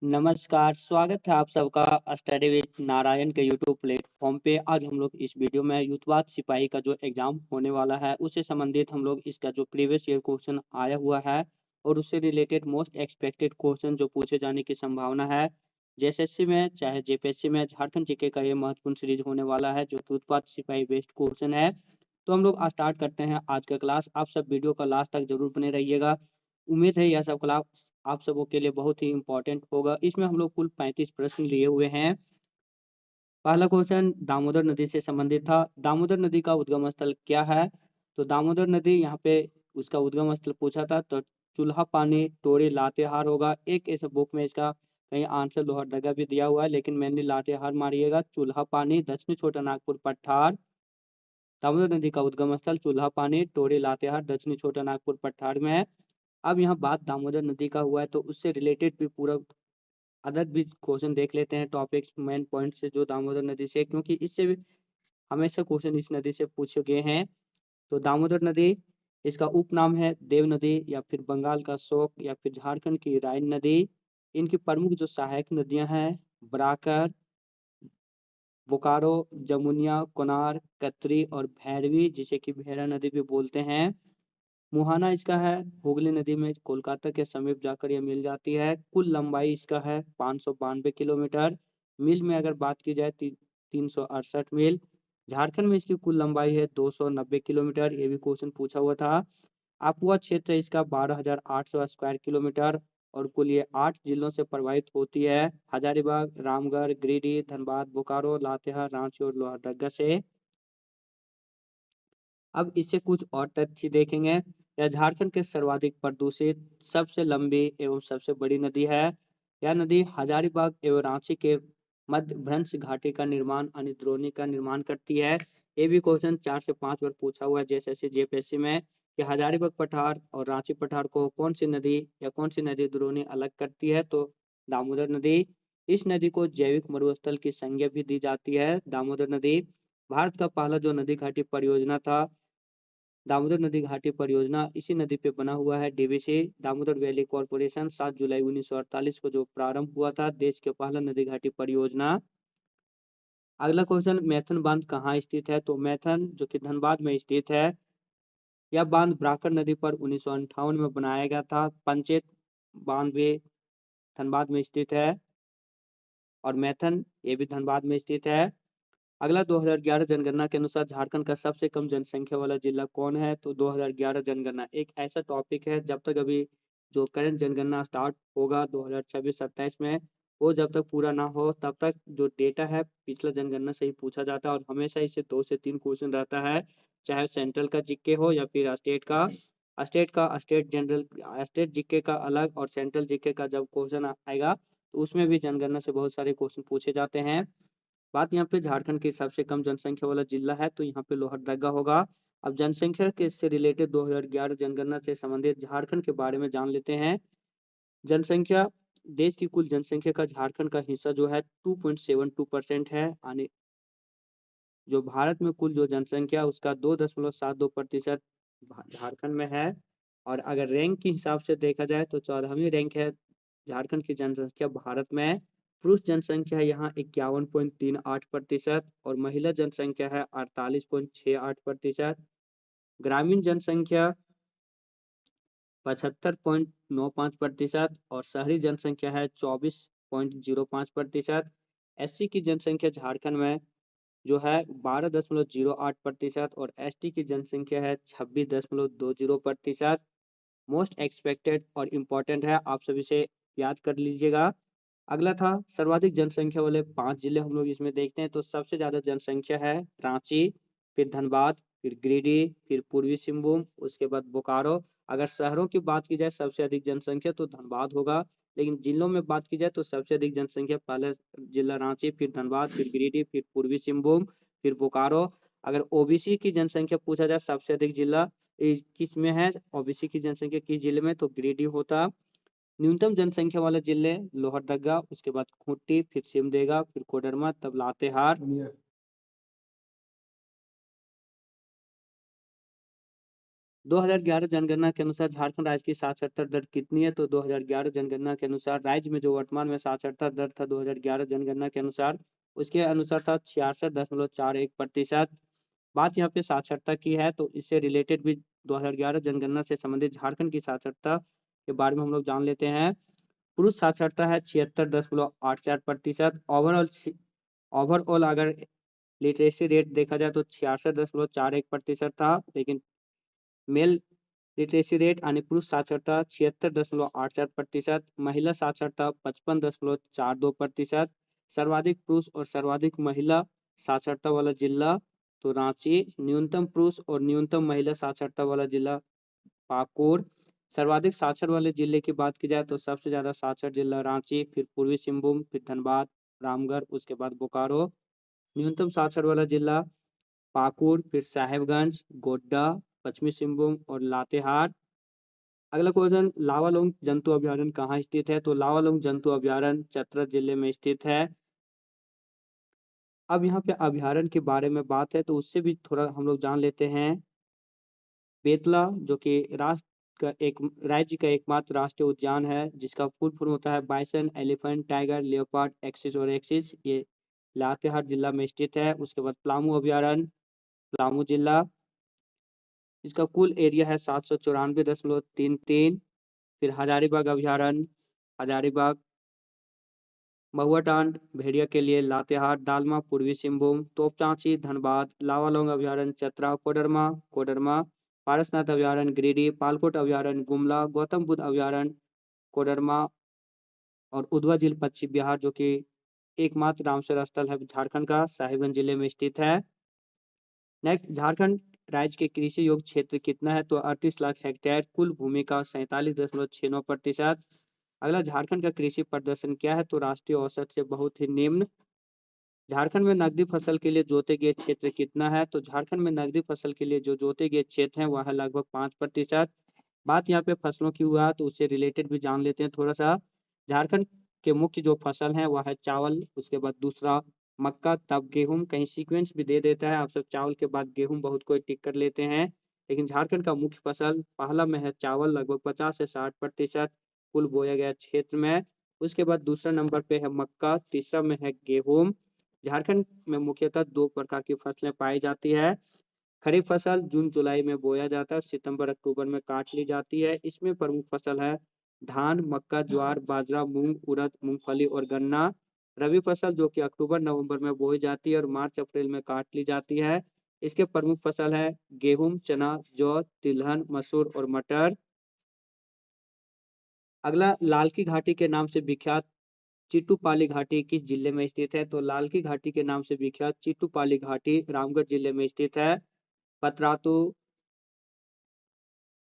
नमस्कार, स्वागत है आप सबका स्टडी विद नारायण के यूट्यूब प्लेटफॉर्म पे। आज हम लोग इस वीडियो में युद्धवाद सिपाही का जो एग्जाम होने वाला है उससे संबंधित हम लोग इसका जो प्रीवियस ईयर क्वेश्चन आया हुआ है और उससे रिलेटेड मोस्ट एक्सपेक्टेड क्वेश्चन जो पूछे जाने की संभावना है जेएसएससी में चाहे जेपीएससी में, झारखंड जीके का ये महत्वपूर्ण सीरीज होने वाला है जो युद्धवाद सिपाही बेस्ड क्वेश्चन है। तो हम लोग स्टार्ट करते हैं आज का क्लास। आप सब वीडियो का लास्ट तक जरूर बने रहिएगा। उम्मीद है यह सब क्लास आप सबों के लिए बहुत ही इम्पोर्टेंट होगा। इसमें हम लोग कुल 35 प्रश्न लिए हुए हैं। पहला क्वेश्चन दामोदर नदी से संबंधित था। दामोदर नदी का उद्गम स्थल क्या है? तो दामोदर नदी यहाँ पे उसका उद्गम स्थल पूछा था तो चूल्हा पानी टोरी लातेहार होगा। एक ऐसे बुक में इसका कहीं आंसर लोहरदगा भी दिया हुआ है, लेकिन मैंने लातेहार मारिएगा। चूल्हा पानी दक्षिणी छोटा नागपुर पठार। दामोदर नदी का उद्गम स्थल चूल्हा पानी टोरी लातेहार दक्षिणी छोटा नागपुर पठार में है। अब यहाँ बात दामोदर नदी का हुआ है तो उससे रिलेटेड भी पूरा अदर भी क्वेश्चन देख लेते हैं टॉपिक्स मेन पॉइंट से जो दामोदर नदी से, क्योंकि इससे भी हमेशा क्वेश्चन इस नदी से पूछे गए हैं। तो दामोदर नदी इसका उपनाम है देव नदी या फिर बंगाल का शोक या फिर झारखंड की राइन नदी। इनकी प्रमुख जो सहायक नदियां हैं बराकर, बोकारो, जमुनिया, कोनार, कतरी और भैरवी, जिसे कि भेड़ा नदी भी बोलते हैं। मुहाना इसका है हुगली नदी में कोलकाता के समीप जाकर यह मिल जाती है। कुल लंबाई इसका है 592 किलोमीटर। मील में अगर बात की जाए 368 मील। झारखंड में इसकी कुल लंबाई है 290 किलोमीटर। ये भी क्वेश्चन पूछा हुआ था। अपुआ क्षेत्र इसका 12,800 स्क्वायर किलोमीटर और कुल ये 8 जिलों से प्रभावित होती है। हजारीबाग, रामगढ़, गिरिडीह, धनबाद, बोकारो, लातेहार, रांची और लोहरदगा से। अब इससे कुछ और तथ्य देखेंगे। यह झारखंड के सर्वाधिक प्रदूषित, सबसे लंबी एवं सबसे बड़ी नदी है। यह नदी हजारीबाग एवं रांची के मध्य भ्रंश घाटी का निर्माण अनिद्रोणी का निर्माण करती है। ये भी क्वेश्चन 4 से 5 बार पूछा हुआ है जैसे जेपीएससी में कि हजारीबाग पठार और रांची पठार को कौन सी नदी या कौन सी नदी द्रोणी अलग करती है? तो दामोदर नदी। इस नदी को जैविक मरुस्थल की संज्ञा भी दी जाती है। दामोदर नदी भारत का पहला जो नदी घाटी परियोजना था दामोदर नदी घाटी परियोजना इसी नदी पे बना हुआ है। डीवीसी दामोदर वैली कॉरपोरेशन 7 जुलाई 1948 को जो प्रारंभ हुआ था देश के पहला नदी घाटी परियोजना। अगला क्वेश्चन मैथन बांध कहाँ स्थित है? तो मैथन जो कि धनबाद में स्थित है। यह बांध ब्राकर नदी पर 1958 में बनाया गया था। पंचेत बांध भी धनबाद में स्थित है और मैथन ये भी धनबाद में स्थित है। अगला 2011 जनगणना के अनुसार झारखंड का सबसे कम जनसंख्या वाला जिला कौन है? तो 2011 जनगणना एक ऐसा टॉपिक है जब तक अभी जो करंट जनगणना स्टार्ट होगा 2026-27 में वो जब तक पूरा ना हो तब तक जो डेटा है पिछला जनगणना से ही पूछा जाता है और हमेशा इससे 2 से 3 क्वेश्चन रहता है, चाहे सेंट्रल का जीके हो या फिर स्टेट जनरल स्टेट जीके का अलग और सेंट्रल जीके का जब क्वेश्चन आएगा तो उसमें भी जनगणना से बहुत सारे क्वेश्चन पूछे जाते हैं। बात यहाँ पे झारखंड की सबसे कम जनसंख्या वाला जिला है तो यहाँ पे लोहरदगा होगा। अब जनसंख्या के से रिलेटेड 2011 जनगणना से संबंधित झारखंड के बारे में जान लेते हैं। जनसंख्या देश की कुल जनसंख्या का झारखंड का हिस्सा जो है 2.72% है। जो भारत में कुल जो जनसंख्या उसका 2.72% झारखंड में है। और अगर रैंक के हिसाब से देखा जाए तो 14वीं रैंक है झारखंड की जनसंख्या भारत में। पुरुष जनसंख्या यहाँ 51.38% और महिला जनसंख्या है 48.68%। ग्रामीण जनसंख्या 75.95% और शहरी जनसंख्या है 24.05%। एससी की जनसंख्या झारखंड में जो है 12.08% और एसटी की जनसंख्या है 26.20%। मोस्ट एक्सपेक्टेड और इम्पोर्टेंट है, आप सभी से याद कर लीजिएगा। अगला था सर्वाधिक जनसंख्या वाले 5 जिले हम लोग इसमें देखते हैं तो सबसे ज्यादा जनसंख्या है रांची, फिर धनबाद, फिर गिरिडीह, फिर पूर्वी सिंहभूम, उसके बाद बोकारो। अगर शहरों की बात की जाए सबसे अधिक जनसंख्या तो धनबाद होगा, लेकिन जिलों में बात की जाए तो सबसे अधिक जनसंख्या पहले जिला रांची, फिर धनबाद, फिर गिरिडीह, फिर पूर्वी सिंहभूम, फिर बोकारो। अगर ओबीसी की जनसंख्या पूछा जाए सबसे अधिक जिला किस में है, ओबीसी की जनसंख्या किस जिले में, तो गिरिडीह होता। न्यूनतम जनसंख्या वाले जिले लोहरदगा, उसके बाद खूंटी, फिर सिमदेगा, फिर कोडरमा, तब लातेहार। 2011 जनगणना के अनुसार झारखंड राज्य की साक्षरता दर कितनी है? तो 2011 जनगणना के अनुसार राज्य में जो वर्तमान में साक्षरता दर था 2011 जनगणना के अनुसार, उसके अनुसार था 66.41%। बात यहाँ पे साक्षरता की है तो इससे रिलेटेड भी 2011 जनगणना से संबंधित झारखंड की साक्षरता के बारे में हम लोग जान लेते हैं। पुरुष साक्षरता है 76.84%। ओवरऑल अगर लिटरेसी रेट देखा जाए तो 66.41% था, लेकिन मेल लिटरेसी रेट यानी पुरुष साक्षरता 76.84%, महिला साक्षरता 55.42%। सर्वाधिक पुरुष और सर्वाधिक महिला साक्षरता वाला जिला तो रांची, न्यूनतम पुरुष और न्यूनतम महिला साक्षरता वाला जिला पाकुड़। सर्वाधिक साक्षर वाले जिले की बात की जाए तो सबसे ज्यादा साक्षर जिला रांची, फिर पूर्वी सिंहभूम, फिर धनबाद, रामगढ़, उसके बाद बोकारो। न्यूनतम साक्षर वाला जिला पाकुड़, फिर साहेबगंज, गोड्डा, पश्चिमी सिंहभूम और लातेहार। अगला क्वेश्चन, लावालौंग जंतु अभयारण्य कहाँ स्थित है? तो लावालौंग जंतु अभयारण्य चतरा जिले में स्थित है। अब यहाँ पे अभयारण्य के बारे में बात है तो उससे भी थोड़ा हम लोग जान लेते हैं। बेतला जो कि राज्य का एकमात्र राष्ट्रीय उद्यान है, जिसका फुल फॉर्म होता है bison, elephant, tiger, leopard, axis और एक्सिस। ये लातेहार जिला में स्थित है। उसके बाद पलामू अभयारण्य, पलामू जिला, इसका कुल एरिया है 794.33। फिर हजारीबाग अभयारण्य, हजारीबाग, महुआटांड भेड़िया के लिए लातेहार, दालमा पूर्वी सिंहभूम, तोपचांची धनबाद, लावालौंग अभयारण्य चतरा, कोडरमा कोडरमा, पारसनाथ अभयारण्य गिरिडीह, पालकोट अभयारण्य गुमला, गौतम बुद्ध अभयारण्य कोडरमा और उधवा झील पश्चिम बिहार जो कि एकमात्र रामसर स्थल है झारखंड का, साहिबगंज जिले में स्थित है। नेक्स्ट, झारखंड राज्य के कृषि योग्य क्षेत्र कितना है? तो 38 लाख हेक्टेयर, कुल भूमि का 47.69%। अगला, झारखंड का कृषि प्रदर्शन क्या है? तो राष्ट्रीय औसत से बहुत ही निम्न। झारखंड में नकदी फसल के लिए जोते गए क्षेत्र कितना है? तो झारखंड में नकदी फसल के लिए जो जोते गए क्षेत्र है वह है लगभग 5%। बात यहाँ पे फसलों की हुआ तो उससे रिलेटेड भी जान लेते हैं थोड़ा सा। झारखंड के मुख्य जो फसल है वह है चावल, उसके बाद दूसरा मक्का, तब गेहूं। कहीं सीक्वेंस भी दे देता है, आप सब चावल के बाद गेहूं बहुत कोई टिक कर लेते हैं, लेकिन झारखंड का मुख्य फसल पहला में है चावल, लगभग 50 से 60% कुल बोया गया क्षेत्र में। उसके बाद दूसरा नंबर पे है मक्का, तीसरा में है गेहूं। झारखंड में मुख्यतः दो प्रकार की फसलें पाई जाती है। खरीफ फसल जून जुलाई में बोया जाता है, सितंबर अक्टूबर में काट ली जाती है। इसमें प्रमुख फसल है धान, मक्का, ज्वार, बाजरा, मूंग, उड़द, मूंगफली और गन्ना। रबी फसल जो कि अक्टूबर नवंबर में बोई जाती है और मार्च अप्रैल में काट ली जाती है। इसके प्रमुख फसल है गेहूं, चना, जौ, तिलहन, मसूर और मटर। अगला, लाल की घाटी के नाम से विख्यात चिट्टूपाली घाटी किस जिले में स्थित है? तो लाल की घाटी के नाम से विख्यात चिट्टूपाली घाटी रामगढ़ जिले में स्थित है। पतरातू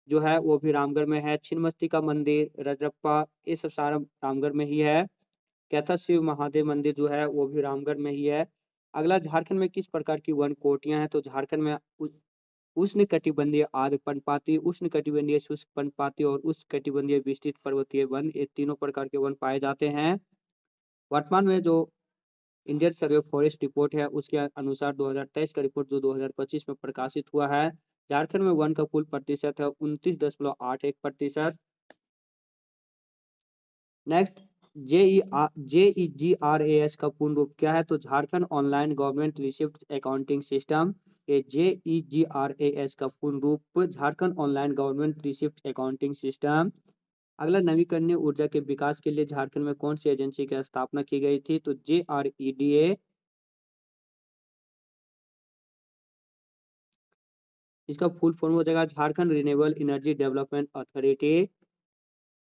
जो है वो भी रामगढ़ में है। छिन्नमस्ती का मंदिर, रजरप्पा, ये सब सारा रामगढ़ में ही है। कैथा शिव महादेव मंदिर जो है वो भी रामगढ़ में ही है। अगला, झारखंड में किस प्रकार की वन कोटियां हैं? तो झारखंड में उष्ण कटिबंधीय आर्द्र पर्णपाती, उष्ण कटिबंधीय शुष्क पर्णपाती और उष्ण कटिबंधीय विस्तृत पर्वतीय वन, ये तीनों प्रकार के वन पाए जाते हैं। वर्तमान में जो Indian survey of forest report है उसके अनुसार 2023 का रिपोर्ट जो 2025 में प्रकाशित हुआ है, झारखंड में वन का कुल प्रतिशत है 29.81%। नेक्स्ट, JEGRAS का पूर्ण रूप क्या है? तो Jharkhand online government receipt accounting system. ये JEGRAS का पूर्ण रूप Jharkhand online government receipt accounting system. अगला, नवीकरणीय ऊर्जा के विकास के लिए झारखंड में कौन सी एजेंसी की स्थापना की गई थी? तो JREDA। इसका फुल फॉर्म हो जाएगा Jharkhand renewable energy development authority.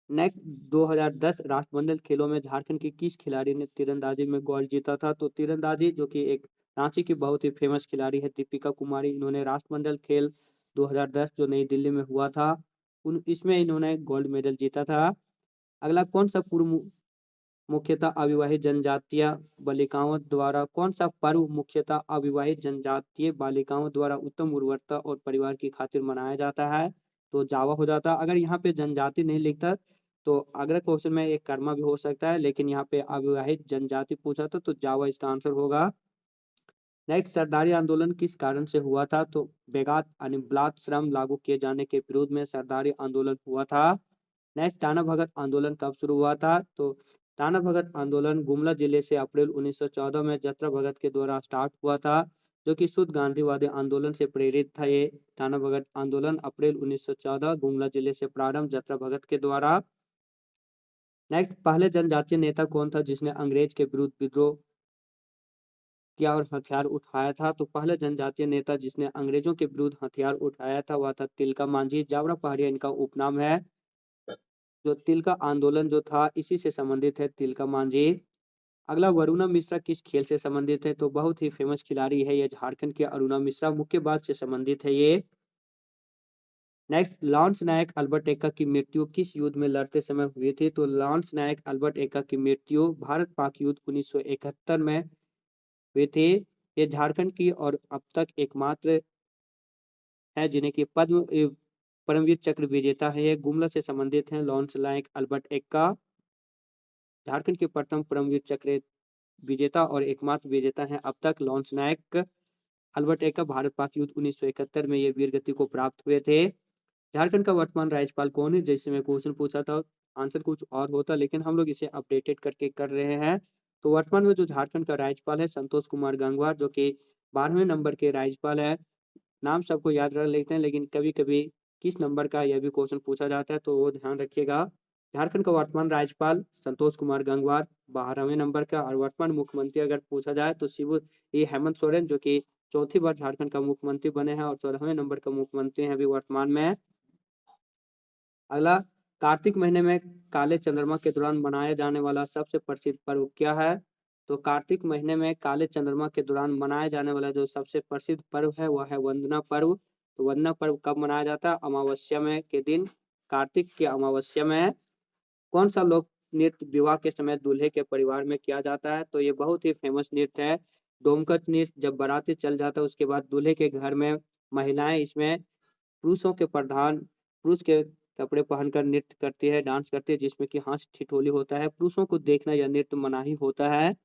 Next, 2010 राष्ट्रमंडल खेलों में झारखंड की किस खिलाड़ी ने तीरंदाजी में गोल्ड जीता था? तो तीरंदाजी जो कि एक रांची की बहुत ही फेमस खिलाड़ी है दीपिका कुमारी, इन्होंने राष्ट्रमंडल खेल 2010 जो नई दिल्ली में हुआ था उन इसमें इन्होंने गोल्ड मेडल जीता था। अगला, कौन सा पूर्व मुख्यतः अविवाहित जनजातीय बालिकाओं द्वारा कौन सा पर्व मुख्यतः अविवाहित जनजातीय बालिकाओं द्वारा उत्तम उर्वरता और परिवार की खातिर मनाया जाता है? तो जावा हो जाता। अगर यहाँ पे जनजाति नहीं लिखता तो अगला क्वेश्चन में एक कर्मा भी हो सकता है, लेकिन यहाँ पे अविवाहित जनजाति पूछा था तो जावा इसका आंसर होगा। नेक्स्ट, सरदारी आंदोलन किस कारण से हुआ था? तो बेगात यानी ब्लात श्रम लागू किए जाने के विरोध में सरदारी आंदोलन हुआ था। नेक्स्ट, टाना भगत आंदोलन कब शुरू हुआ था? तो टाना भगत आंदोलन गुमला जिले से अप्रैल 1914 में जत्रा भगत के द्वारा स्टार्ट हुआ था, जो कि शुद्ध गांधीवादी आंदोलन से प्रेरित था। ये टाना भगत आंदोलन अप्रैल 1914 गुमला जिले से प्रारंभ, जत्रा भगत के द्वारा। नेक्स्ट, पहले जनजातीय नेता कौन था जिसने अंग्रेज के विरुद्ध विद्रोह किया और हथियार उठाया था? तो पहले जनजातीय नेता जिसने अंग्रेजों के विरुद्ध हथियार उठाया था वह था तिलका मांझी। जावरा पहाड़िया इनका उपनाम है। जो तिलका आंदोलन जो था इसी से संबंधित है, तिलका मांझी। अगला, वरुणा मिश्रा किस खेल से संबंधित है? तो बहुत ही फेमस खिलाड़ी है ये, झारखंड के अरुणा मिश्रा, मुक्केबाज से संबंधित है ये। नेक्स्ट, लॉन्स नायक अल्बर्ट एक्का की मृत्यु किस युद्ध में लड़ते समय हुई थी? तो लॉन्स नायक अल्बर्ट एक्का की मृत्यु भारत पाक युद्ध 1971 में हुई थी। ये झारखंड की और अब तक एकमात्र है जिन्हें की परमवीर चक्र विजेता है। ये गुमला से संबंधित हैं लॉन्स नायक अल्बर्ट एक्का, झारखंड के प्रथम परमवीर चक्र विजेता और एकमात्र विजेता हैं अब तक लॉन्स नायक अल्बर्ट एक्का। भारत पाक युद्ध 1971 में ये वीर गति को प्राप्त हुए थे। झारखंड का वर्तमान राज्यपाल कौन है? जैसे मैं क्वेश्चन पूछा था, आंसर कुछ और होता लेकिन हम लोग इसे अपडेटेड करके कर रहे हैं। तो वर्तमान में जो झारखंड का राज्यपाल है संतोष कुमार गंगवार, जो कि 12वें नंबर के राज्यपाल है। नाम सबको याद रख लेते हैं लेकिन कभी कभी किस नंबर का यह भी क्वेश्चन पूछा जाता है, तो वो ध्यान रखिएगा। झारखंड का वर्तमान राज्यपाल संतोष कुमार गंगवार 12वें नंबर का। और वर्तमान मुख्यमंत्री अगर पूछा जाए तो शिबू ये हेमंत सोरेन, जो कि चौथी बार झारखंड का मुख्यमंत्री बने हैं और 14वें नंबर का मुख्यमंत्री हैं अभी वर्तमान में। अगला, कार्तिक महीने में काले चंद्रमा के दौरान मनाया जाने वाला सबसे प्रसिद्ध पर्व क्या है? तो कार्तिक महीने में काले चंद्रमा के दौरान मनाया जाने वाला जो सबसे प्रसिद्ध पर्व है वह है वंदना पर्व। तो वंदना पर्व कब मनाया जाता है? अमावस्या में के दिन, कार्तिक की अमावस्या में। कौन सा लोक नृत्य विवाह के समय दूल्हे के परिवार में किया जाता है? तो ये बहुत ही फेमस नृत्य है, डोमकच नृत्य। जब बाराती चल जाता है उसके बाद दूल्हे के घर में महिलाएं इसमें पुरुषों के प्रधान पुरुष के कपड़े पहनकर नृत्य करती है, डांस करती है, जिसमें कि हाथ ठिठोली होता है। पुरुषों को देखना यह नृत्य मनाही होता है।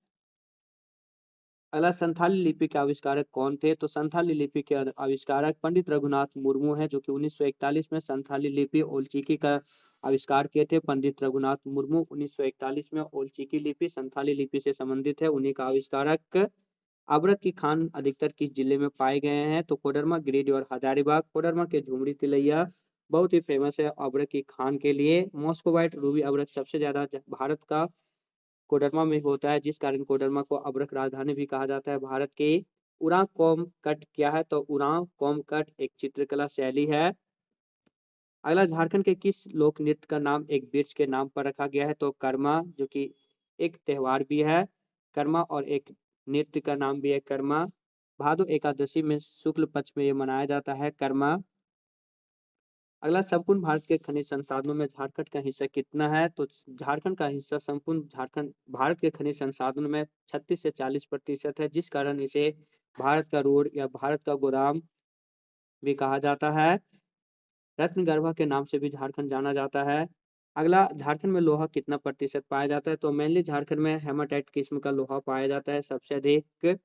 अगला, संथाली लिपि के आविष्कारक कौन थे? तो संथाली लिपि के आविष्कारक पंडित रघुनाथ मुर्मू हैं, जो कि 1941 में संथाली लिपि ओलचिकी का आविष्कार किए थे। पंडित रघुनाथ मुर्मू 1941 में ओलचिकी लिपि संथाली लिपि से संबंधित है, उन्हीं का आविष्कारक। अबरक की खान अधिकतर किस जिले में पाए गए हैं? तो कोडरमा, गिरिडीह और हजारीबाग। कोडरमा के झुमरी तिलैया बहुत ही फेमस है अबरक की खान के लिए। मॉस्कोवाइट रूबी अबरक सबसे ज्यादा भारत का कोडरमा में होता है, जिस कारण कोडरमा को अबरक राजधानी भी कहा जाता है भारत की। उरांव कोम कट क्या है? तो उरांव कोम कट एक चित्रकला शैली है। अगला, झारखंड के किस लोक नृत्य का नाम एक वृक्ष के नाम पर रखा गया है? तो कर्मा, जो कि एक त्योहार भी है कर्मा, और एक नृत्य का नाम भी है कर्मा। भादो एकादशी में शुक्ल पक्ष में ये मनाया जाता है कर्मा। अगला, संपूर्ण भारत के खनिज संसाधनों में झारखंड का हिस्सा कितना है? तो झारखंड का हिस्सा संपूर्ण झारखंड भारत के खनिज संसाधनों में 36 से 40% है, जिस कारण इसे भारत का रोड या भारत का गोदाम भी कहा जाता है। रत्नगर्भा के नाम से भी झारखंड जाना जाता है। अगला, झारखंड में लोहा कितना प्रतिशत पाया जाता है? तो मेनली झारखंड में हेमाटाइट किस्म का लोहा पाया जाता है सबसे अधिक,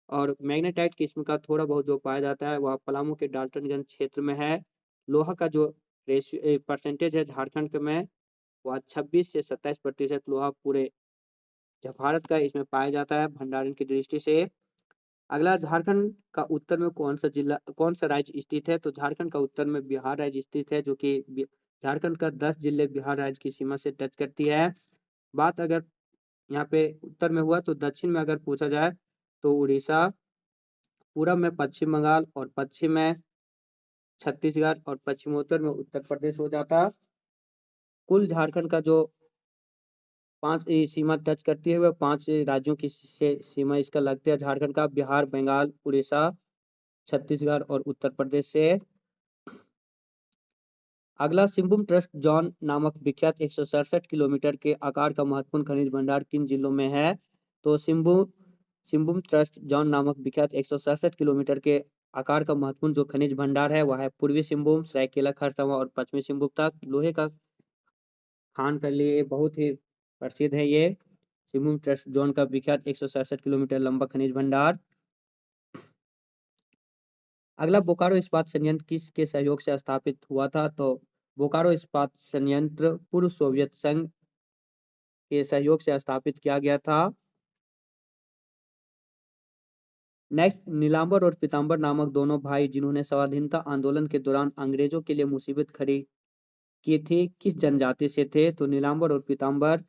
और मैग्नेटाइट किस्म का थोड़ा बहुत जो पाया जाता है वह पलामू के डाल्टनगंज क्षेत्र में है। लोहा का जो रेशियो परसेंटेज है झारखंड में वह 26 से 27% लोहा पूरे भारत का इसमें पाया जाता है भंडारण की दृष्टि से। अगला, झारखंड का उत्तर में कौन सा राज्य स्थित है? तो झारखंड का उत्तर में बिहार राज्य स्थित है, जो कि झारखंड का 10 जिले बिहार राज्य की सीमा से टच करती है। बात अगर यहाँ पे उत्तर में हुआ तो दक्षिण में अगर पूछा जाए तो उड़ीसा, पूरब में पश्चिम बंगाल, और पश्चिम में छत्तीसगढ़, और पश्चिमोत्तर में उत्तर प्रदेश हो जाता। कुल झारखंड का जो पांच सीमा टच करती है वह 5 राज्यों की से सीमा इसका लगती है झारखंड का, बिहार, बंगाल, उड़ीसा, छत्तीसगढ़ और उत्तर प्रदेश से। अगला, सिंबुम ट्रस्ट जॉन नामक विख्यात 167 किलोमीटर के आकार का महत्वपूर्ण खनिज भंडार किन जिलों में है? तो सिंबुम ट्रस्ट जॉन नामक विख्यात 167 किलोमीटर के आकार का महत्वपूर्ण जो खनिज भंडार है वह है पूर्वी सिंहभूम, सरायकेला खरसावां और पश्चिमी सिंहभूम तक। लोहे का खान के लिए बहुत ही प्रसिद्ध है ये सिंहभूम ट्रस्ट जोन का विख्यात 167 किलोमीटर लंबा खनिज भंडार। अगला, बोकारो इस्पात संयंत्र किसके सहयोग से स्थापित हुआ था? तो बोकारो इस्पात संयंत्र पूर्व सोवियत संघ के सहयोग से स्थापित किया गया था। नेक्स्ट, नीलांबर और पीतांबर नामक दोनों भाई जिन्होंने स्वाधीनता आंदोलन के दौरान अंग्रेजों के लिए मुसीबत खड़ी की थी, किस जनजाति से थे? तो नीलांबर और पीतांबर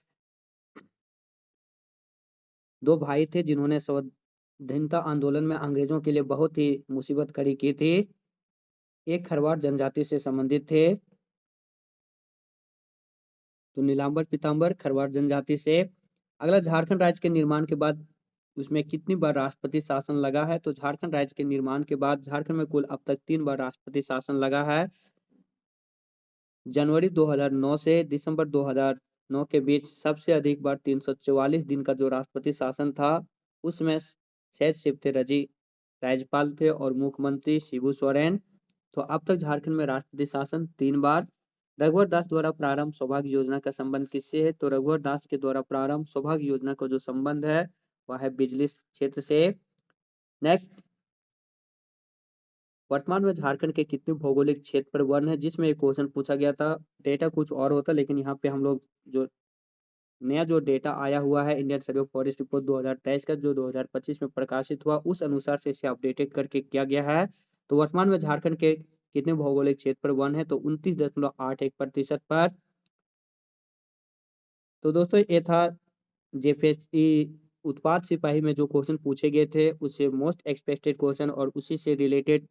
दो भाई थे जिन्होंने स्वाधीनता आंदोलन में अंग्रेजों के लिए बहुत ही मुसीबत खड़ी की थी। एक खरवार जनजाति से संबंधित थे। तो नीलांबर पीतांबर खरवार जनजाति से। अगला, झारखंड राज्य के निर्माण के बाद उसमें कितनी बार राष्ट्रपति शासन लगा है? तो झारखंड राज्य के निर्माण के बाद झारखंड में कुल अब तक 3 बार राष्ट्रपति शासन लगा है। जनवरी 2009 से दिसंबर 2009 के बीच सबसे अधिक बार 344 दिन का जो राष्ट्रपति शासन था, उसमें सैयद शिफ्ते रजी राज्यपाल थे और मुख्यमंत्री शिबू सोरेन। तो अब तक झारखंड में राष्ट्रपति शासन 3 बार। रघुवर दास द्वारा प्रारंभ सौभाग्य योजना का संबंध किससे है? तो रघुवर दास के द्वारा प्रारंभ सौभाग्य योजना का जो संबंध है वह है बिजली क्षेत्र से। नेक्स्ट, वर्तमान में झारखंड के कितने भौगोलिक क्षेत्र पर वन है? जिसमें एक क्वेश्चन पूछा गया था, डेटा कुछ और होता, लेकिन यहाँ पे हम लोग जो नया जो डेटा आया हुआ है Indian survey of forest report 2023 का, जो 2025 में प्रकाशित हुआ, उस अनुसार से इसे अपडेटेड करके किया गया है। तो वर्तमान में झारखंड के कितने भौगोलिक क्षेत्र पर वन है? तो 29.81% पर। तो दोस्तों, ये था जेपीएससी उत्पाद सिपाही में जो क्वेश्चन पूछे गए थे, उससे मोस्ट एक्सपेक्टेड क्वेश्चन और उसी से रिलेटेड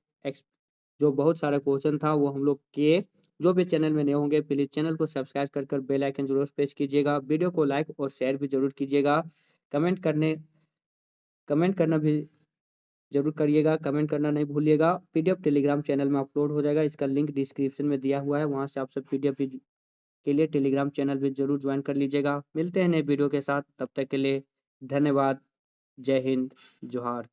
जो बहुत सारा क्वेश्चन था वो हम लोग किए। जो भी चैनल में नए होंगे प्लीज चैनल को सब्सक्राइब कर बेल आइकन जरूर प्रेस कीजिएगा। वीडियो को लाइक और शेयर भी जरूर कीजिएगा। कमेंट करना भी जरूर करिएगा, कमेंट करना नहीं भूलिएगा। पीडीएफ टेलीग्राम चैनल में अपलोड हो जाएगा, इसका लिंक डिस्क्रिप्शन में दिया हुआ है, वहां से आप सब पीडीएफ के लिए टेलीग्राम चैनल भी जरूर ज्वाइन कर लीजिएगा। मिलते हैं नए वीडियो के साथ, तब तक के लिए धन्यवाद। जय हिंद, जोहार।